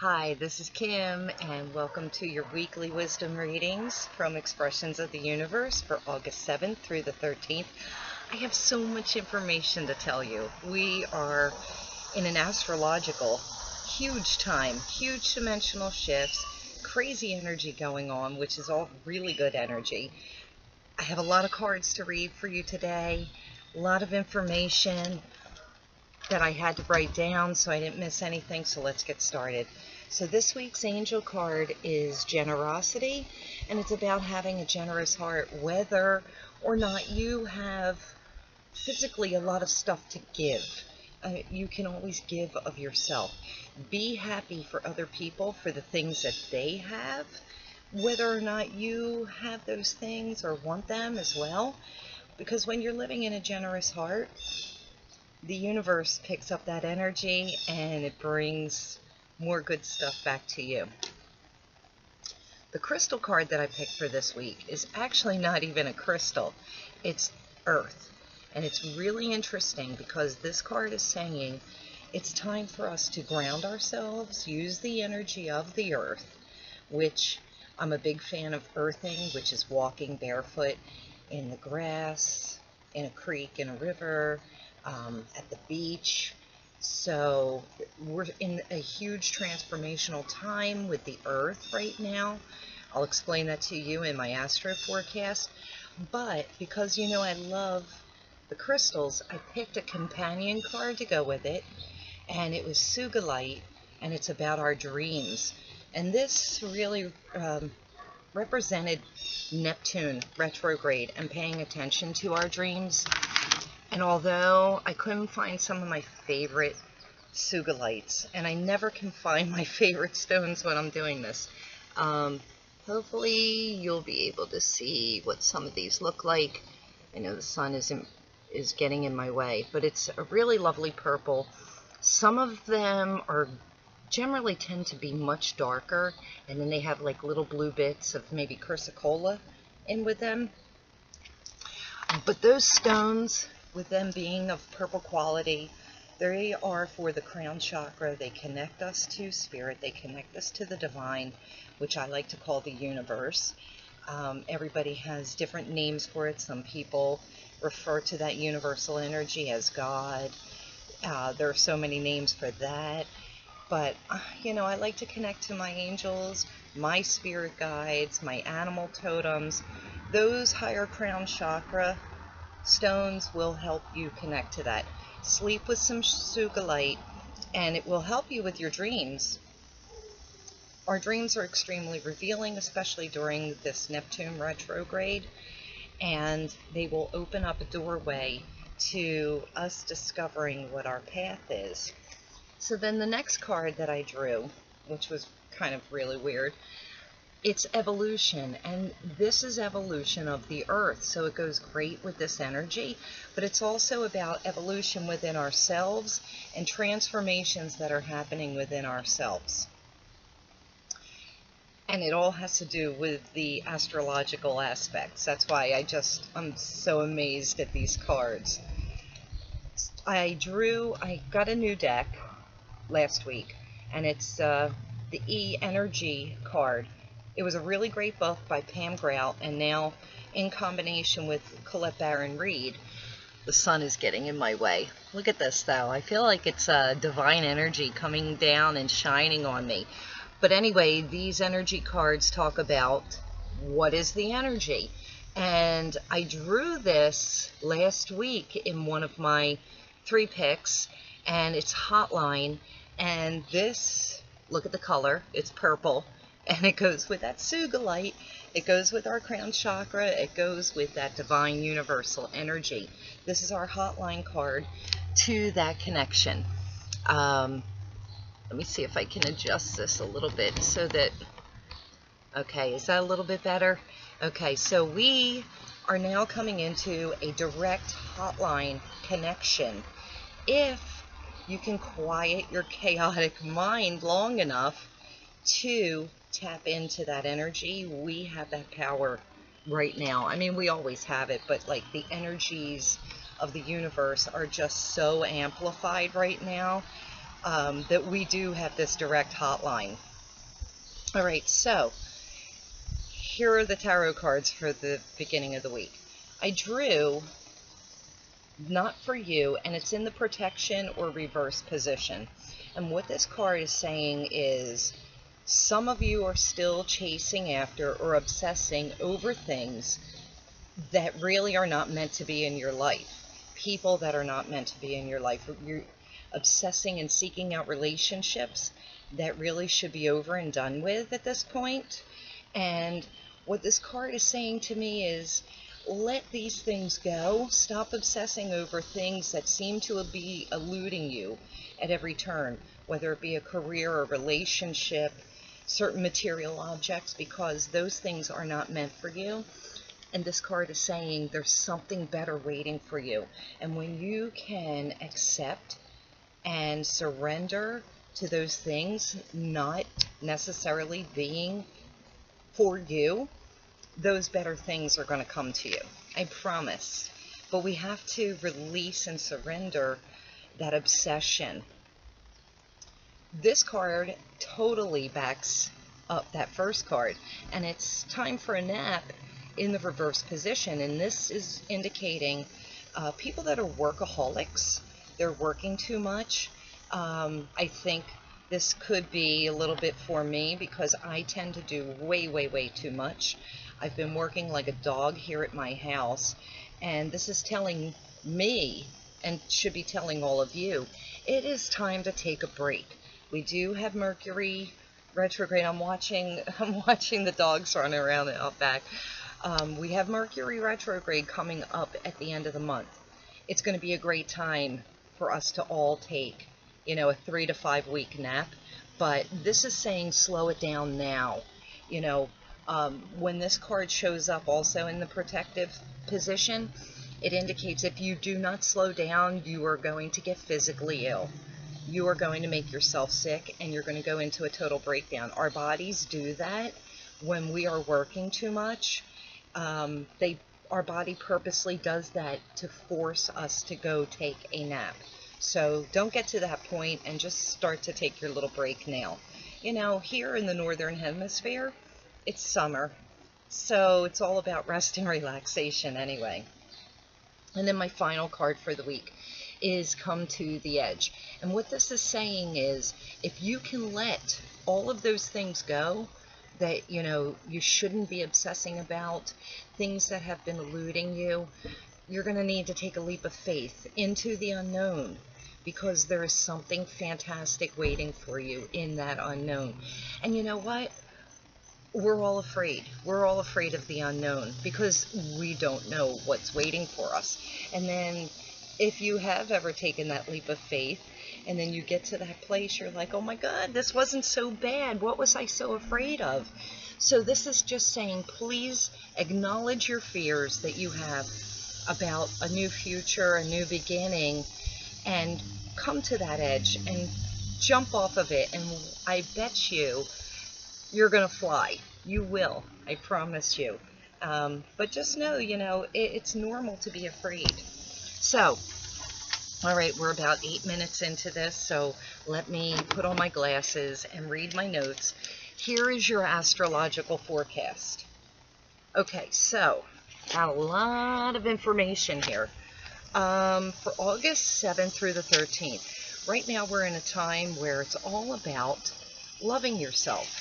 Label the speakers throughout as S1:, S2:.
S1: Hi, this is Kim, and welcome to your weekly wisdom readings from Expressions of the Universe for August 7th through the 13th. I have so much information to tell you. We are in an astrological huge time, huge dimensional shifts, crazy energy going on, which is all really good energy. I have a lot of cards to read for you today, a lot of information that I had to write down so I didn't miss anything, so let's get started. So this week's angel card is generosity, and it's about having a generous heart, whether or not you have physically a lot of stuff to give. You can always give of yourself. Be happy for other people for the things that they have, whether or not you have those things or want them as well, because when you're living in a generous heart, the universe picks up that energy and it brings more good stuff back to you. The crystal card that I picked for this week is actually not even a crystal. It's Earth. And it's really interesting because this card is saying it's time for us to ground ourselves, use the energy of the earth, which I'm a big fan of earthing, which is walking barefoot in the grass, in a creek, in a river, at the beach. So we're in a huge transformational time with the earth right now. I'll explain that to you in my astro forecast. But because you know I love the crystals, I picked a companion card to go with it, and it was Sugilite, and it's about our dreams. And this really represented Neptune retrograde and paying attention to our dreams. And although I couldn't find some of my favorite Sugilites, and I never can find my favorite stones when I'm doing this, hopefully you'll be able to see what some of these look like. I know the sun is getting in my way, but it's a really lovely purple. Some of them are generally tend to be much darker, and then they have like little blue bits of maybe chrysocolla in with them. But those stones, with them being of purple quality, they are for the crown chakra. They connect us to spirit. They connect us to the divine, which I like to call the universe. Everybody has different names for it. Some people refer to that universal energy as God. There are so many names for that. But, I like to connect to my angels, my spirit guides, my animal totems. Those higher crown chakra stones will help you connect to that. Sleep with some Sugilite, and it will help you with your dreams. Our dreams are extremely revealing, especially during this Neptune retrograde, and they will open up a doorway to us discovering what our path is. So then the next card that I drew, which was kind of really weird, it's evolution, and this is evolution of the earth, so it goes great with this energy, but it's also about evolution within ourselves and transformations that are happening within ourselves. And it all has to do with the astrological aspects. That's why I'm so amazed at these cards. I got a new deck last week, and it's the E Energy card. It was a really great book by Pam Grout, and now in combination with Colette Baron Reed, the sun is getting in my way. Look at this though. I feel like it's divine energy coming down and shining on me. But anyway, these energy cards talk about what is the energy. And I drew this last week in one of my 3 picks, and it's Hotline. And this, look at the color, it's purple. And it goes with that Sugilite, it goes with our crown chakra, it goes with that divine universal energy. This is our hotline card to that connection. Let me see if I can adjust this a little bit so that, okay, is that a little bit better? Okay, so we are now coming into a direct hotline connection. If you can quiet your chaotic mind long enough to tap into that energy, we have that power right now. I mean, we always have it, but like the energies of the universe are just so amplified right now. that we do have this direct hotline. All right, so here are the tarot cards for the beginning of the week. I drew Not For You, and it's in the protection or reverse position. And what this card is saying is some of you are still chasing after or obsessing over things that really are not meant to be in your life. People that are not meant to be in your life. You're obsessing and seeking out relationships that really should be over and done with at this point. And what this card is saying to me is, let these things go. Stop obsessing over things that seem to be eluding you at every turn, whether it be a career or relationship, certain material objects, because those things are not meant for you. And this card is saying there's something better waiting for you. And when you can accept and surrender to those things not necessarily being for you, those better things are going to come to you. I promise. But we have to release and surrender that obsession. This card totally backs up that first card. And it's time for a nap in the reverse position. And this is indicating people that are workaholics. They're working too much. I think this could be a little bit for me because I tend to do way too much. I've been working like a dog here at my house, and this is telling me, and should be telling all of you, it is time to take a break. We do have Mercury retrograde. I'm watching the dogs running around out back. We have Mercury retrograde coming up at the end of the month. It's going to be a great time for us to all take, a 3 to 5 week nap. But this is saying slow it down now. When this card shows up also in the protective position, it indicates if you do not slow down, you are going to get physically ill. You are going to make yourself sick, and you're going to go into a total breakdown. Our bodies do that when we are working too much. Our body purposely does that to force us to go take a nap. So don't get to that point and just start to take your little break now. Here in the Northern Hemisphere, it's summer, so it's all about rest and relaxation anyway. And then my final card for the week is Come to the Edge. And what this is saying is, if you can let all of those things go that, you shouldn't be obsessing about, things that have been eluding you, you're going to need to take a leap of faith into the unknown, because there is something fantastic waiting for you in that unknown. And you know what? We're all afraid. We're all afraid of the unknown because we don't know what's waiting for us. And then if you have ever taken that leap of faith and then you get to that place, you're like, oh my God, this wasn't so bad. What was I so afraid of? So this is just saying, please acknowledge your fears that you have about a new future, a new beginning, and come to that edge and jump off of it. And I bet you're going to fly. You will. I promise you. But just know, it's normal to be afraid. So, all right, we're about 8 minutes into this, so let me put on my glasses and read my notes. Here is your astrological forecast. Okay, so got a lot of information here. For August 7th through the 13th. Right now we're in a time where it's all about loving yourself.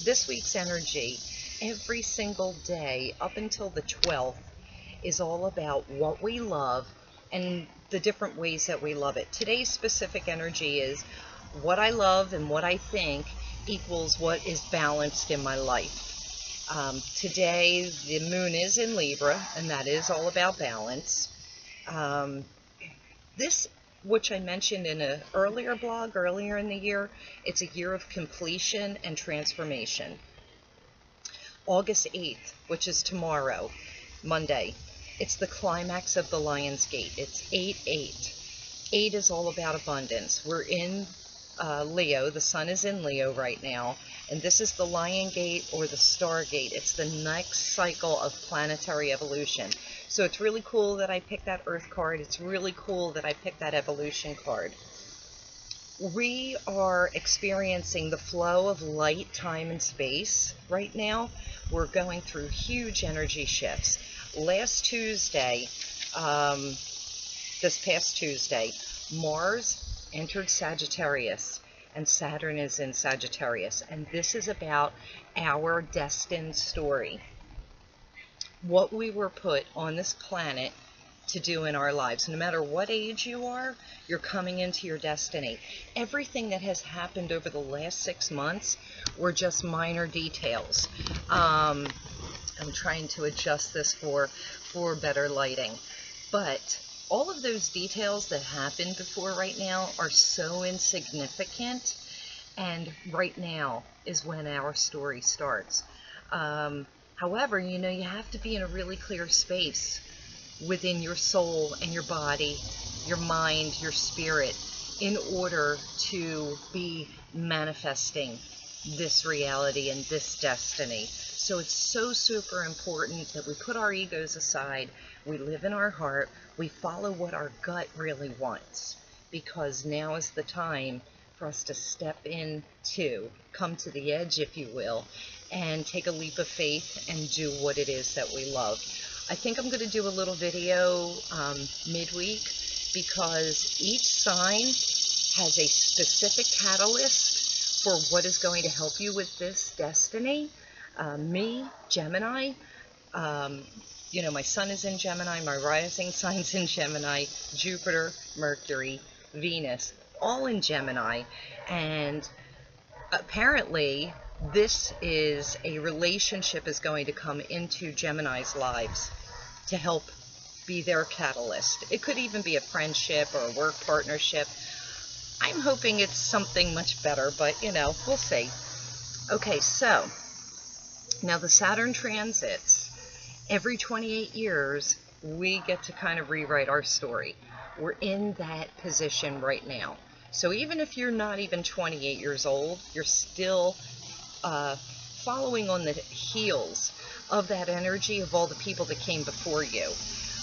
S1: This week's energy, every single day up until the 12th, is all about what we love and the different ways that we love it. Today's specific energy is what I love and what I think equals what is balanced in my life. Today the moon is in Libra, and that is all about balance. This, which I mentioned in an earlier blog earlier in the year, it's a year of completion and transformation. August 8th, which is tomorrow, Monday, it's the climax of the Lion's Gate. It's 8-8. 8 is all about abundance. We're in Leo. The sun is in Leo right now, and this is the Lion Gate or the Star Gate. It's the next cycle of planetary evolution. So it's really cool that I picked that Earth card. It's really cool that I picked that Evolution card. We are experiencing the flow of light, time, and space right now. We're going through huge energy shifts. Last Tuesday, this past Tuesday, Mars entered Sagittarius and Saturn is in Sagittarius. And this is about our destined story. What we were put on this planet to do in our lives. No matter what age you are, you're coming into your destiny. Everything that has happened over the last 6 months were just minor details. I'm trying to adjust this for better lighting. But all of those details that happened before right now are so insignificant, and right now is when our story starts. However, you know, you have to be in a really clear space within your soul and your body, your mind, your spirit, in order to be manifesting this reality and this destiny. So it's so super important that we put our egos aside, we live in our heart, we follow what our gut really wants, because now is the time for us to step into, come to the edge, if you will, and take a leap of faith and do what it is that we love. I think I'm going to do a little video midweek, because each sign has a specific catalyst for what is going to help you with this destiny. Me, Gemini, you know, my sun is in Gemini, my rising sign's in Gemini, Jupiter, Mercury, Venus, all in Gemini, and apparently this is a relationship is going to come into Gemini's lives to help be their catalyst. It could even be a friendship or a work partnership. I'm hoping it's something much better, but you know, we'll see. Okay, so now the Saturn transits, every 28 years, we get to kind of rewrite our story. We're in that position right now. So even if you're not even 28 years old, you're still following on the heels of that energy of all the people that came before you.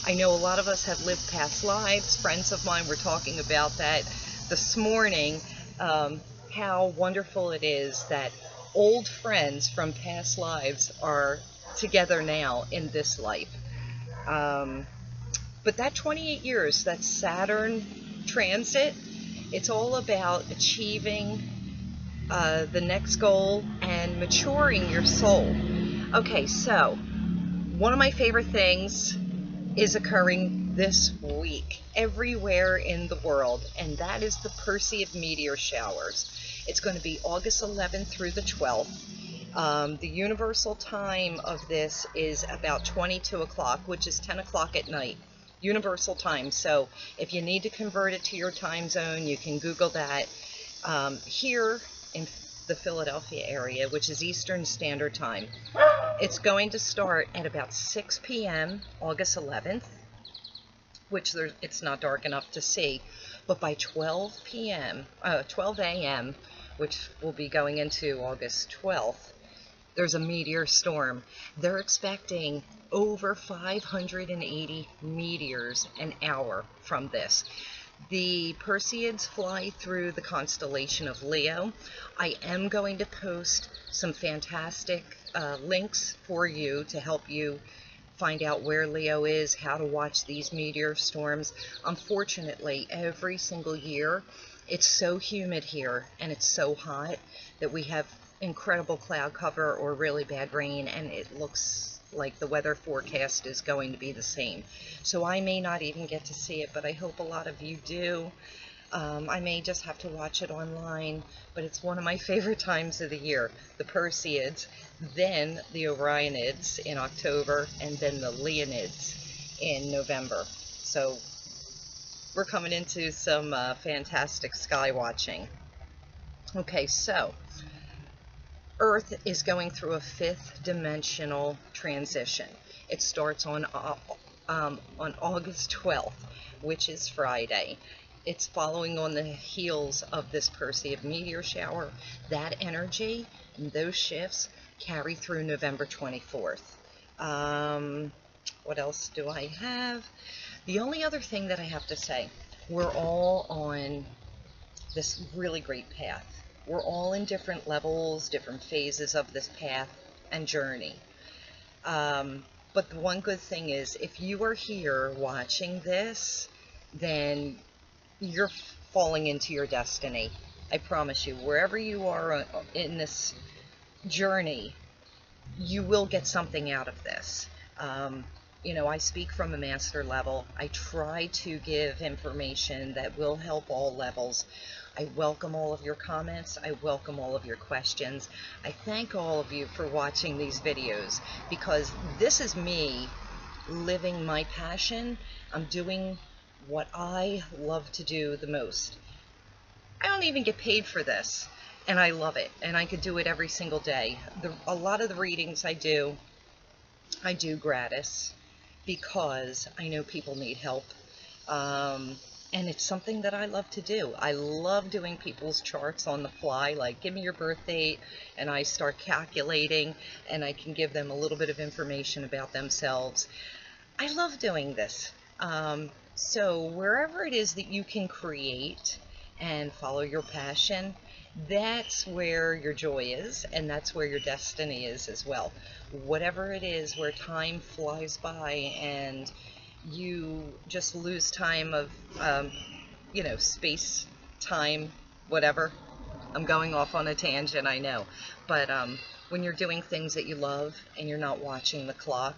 S1: I know a lot of us have lived past lives. Friends of mine were talking about that this morning, how wonderful it is that old friends from past lives are together now in this life. But that 28 years, that Saturn transit, it's all about achieving the next goal and maturing your soul. Okay, so one of my favorite things is occurring this week everywhere in the world, and that is the Perseid meteor showers. It's going to be August 11th through the 12th. The universal time of this is about 22 o'clock, which is 10 o'clock at night. Universal time. So if you need to convert it to your time zone, you can Google that. Here in the Philadelphia area, which is Eastern Standard Time, it's going to start at about 6 p.m. August 11th, which it's not dark enough to see, but by 12 a.m., which will be going into August 12th, there's a meteor storm. They're expecting over 580 meteors an hour from this. The Perseids fly through the constellation of Leo. I am going to post some fantastic links for you to help you find out where Leo is, how to watch these meteor storms. Unfortunately, every single year, it's so humid here and it's so hot that we have incredible cloud cover or really bad rain, and it looks like the weather forecast is going to be the same. So I may not even get to see it, but I hope a lot of you do. I may just have to watch it online, but it's one of my favorite times of the year. The Perseids, then the Orionids in October, and then the Leonids in November. So we're coming into some fantastic sky watching. Okay, so Earth is going through a fifth dimensional transition. It starts on August 12th, which is Friday. It's following on the heels of this Perseid meteor shower. That energy and those shifts carry through November 24th. What else do I have? The only other thing that I have to say, we're all on this really great path. We're all in different levels, different phases of this path and journey. But the one good thing is, if you are here watching this, then you're falling into your destiny. I promise you, wherever you are in this journey, you will get something out of this. You know, I speak from a master level. I try to give information that will help all levels. I welcome all of your comments. I welcome all of your questions. I thank all of you for watching these videos, because this is me living my passion. I'm doing what I love to do the most. I don't even get paid for this, and I love it, and I could do it every single day. A lot of the readings I do gratis, because I know people need help, and it's something that I love to do. I love doing people's charts on the fly, like give me your birth date, and I start calculating, and I can give them a little bit of information about themselves. I love doing this. So wherever it is that you can create and follow your passion, that's where your joy is, and that's where your destiny is as well. Whatever it is where time flies by and you just lose time of, you know, space, time, whatever. I'm going off on a tangent, I know. But when you're doing things that you love and you're not watching the clock,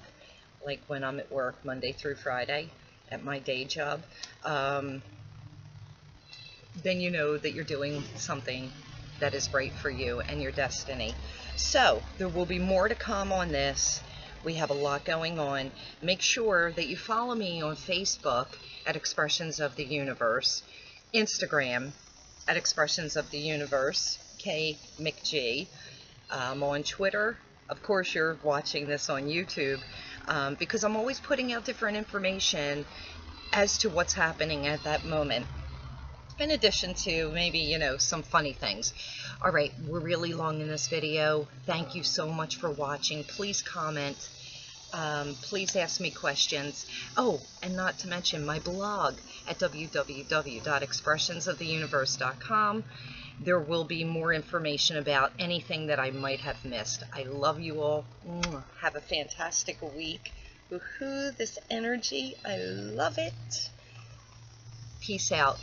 S1: like when I'm at work Monday through Friday at my day job, then you know that you're doing something that is right for you and your destiny. So there will be more to come on this. We have a lot going on. Make sure that you follow me on Facebook at Expressions of the Universe, Instagram at Expressions of the Universe, K McG. On Twitter, of course you're watching this on YouTube, because I'm always putting out different information as to what's happening at that moment, in addition to maybe, you know, some funny things. All right, we're really long in this video. Thank you so much for watching. Please comment. Please ask me questions. Oh, and not to mention my blog at www.expressionsoftheuniverse.com. There will be more information about anything that I might have missed. I love you all. Have a fantastic week. Woohoo, this energy, I love it. Peace out.